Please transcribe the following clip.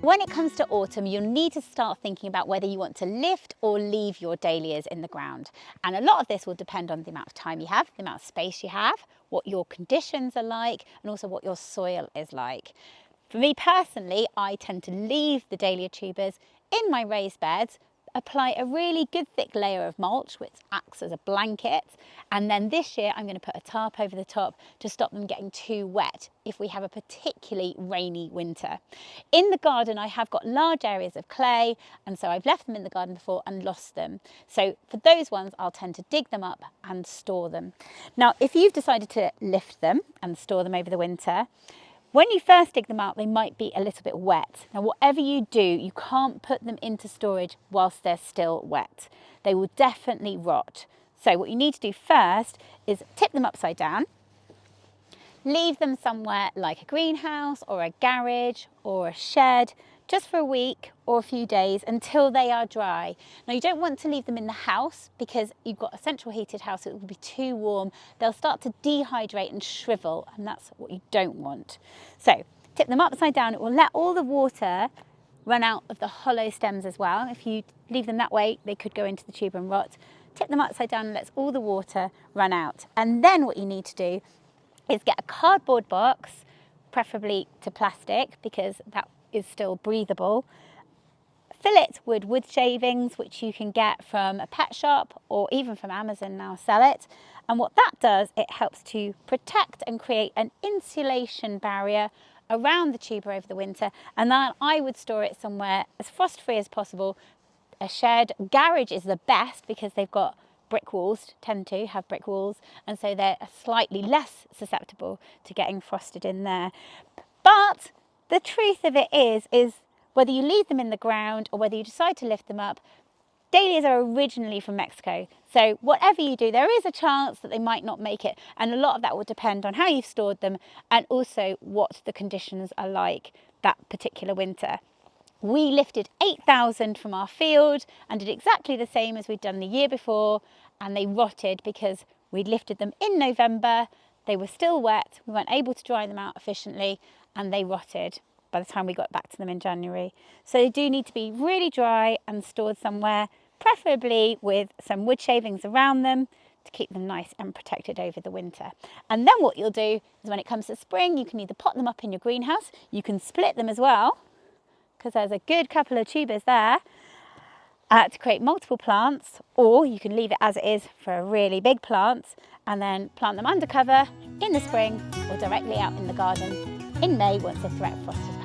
When it comes to autumn, you'll need to start thinking about whether you want to lift or leave your dahlias in the ground. And a lot of this will depend on the amount of time you have, the amount of space you have, what your conditions are like, and also what your soil is like. For me personally, I tend to leave the dahlia tubers in my raised beds, apply a really good thick layer of mulch which acts as a blanket, and then this year I'm going to put a tarp over the top to stop them getting too wet if we have a particularly rainy winter. In the garden I have got large areas of clay, and so I've left them in the garden before and lost them. So for those ones I'll tend to dig them up and store them. Now if you've decided to lift them and store them over the winter, when you first dig them out, they might be a little bit wet. Now, whatever you do, you can't put them into storage whilst they're still wet. They will definitely rot. So what you need to do first is tip them upside down, leave them somewhere like a greenhouse or a garage or a shed, just for a week or a few days until they are dry. Now you don't want to leave them in the house because you've got a central heated house, it will be too warm. They'll start to dehydrate and shrivel, and that's what you don't want. So tip them upside down, it will let all the water run out of the hollow stems as well. If you leave them that way, they could go into the tube and rot. Tip them upside down and lets all the water run out. And then what you need to do is get a cardboard box, preferably to plastic because that is still breathable. Fill it with wood shavings, which you can get from a pet shop or even from Amazon now sell it. And what that does, it helps to protect and create an insulation barrier around the tuber over the winter. And then I would store it somewhere as frost free as possible. A shed, garage is the best because they've got brick walls, tend to have brick walls, and so they're slightly less susceptible to getting frosted in there. But the truth of it is whether you leave them in the ground or whether you decide to lift them up, dahlias are originally from Mexico. So whatever you do, there is a chance that they might not make it. And a lot of that will depend on how you've stored them and also what the conditions are like that particular winter. We lifted 8,000 from our field and did exactly the same as we'd done the year before, and they rotted because we'd lifted them in November. They were still wet, we weren't able to dry them out efficiently, and they rotted by the time we got back to them in January. So they do need to be really dry and stored somewhere, preferably with some wood shavings around them to keep them nice and protected over the winter. And then what you'll do is when it comes to spring, you can either pot them up in your greenhouse, you can split them as well, because there's a good couple of tubers there to create multiple plants, or you can leave it as it is for a really big plant and then plant them under cover in the spring or directly out in the garden in May once the threat of frost is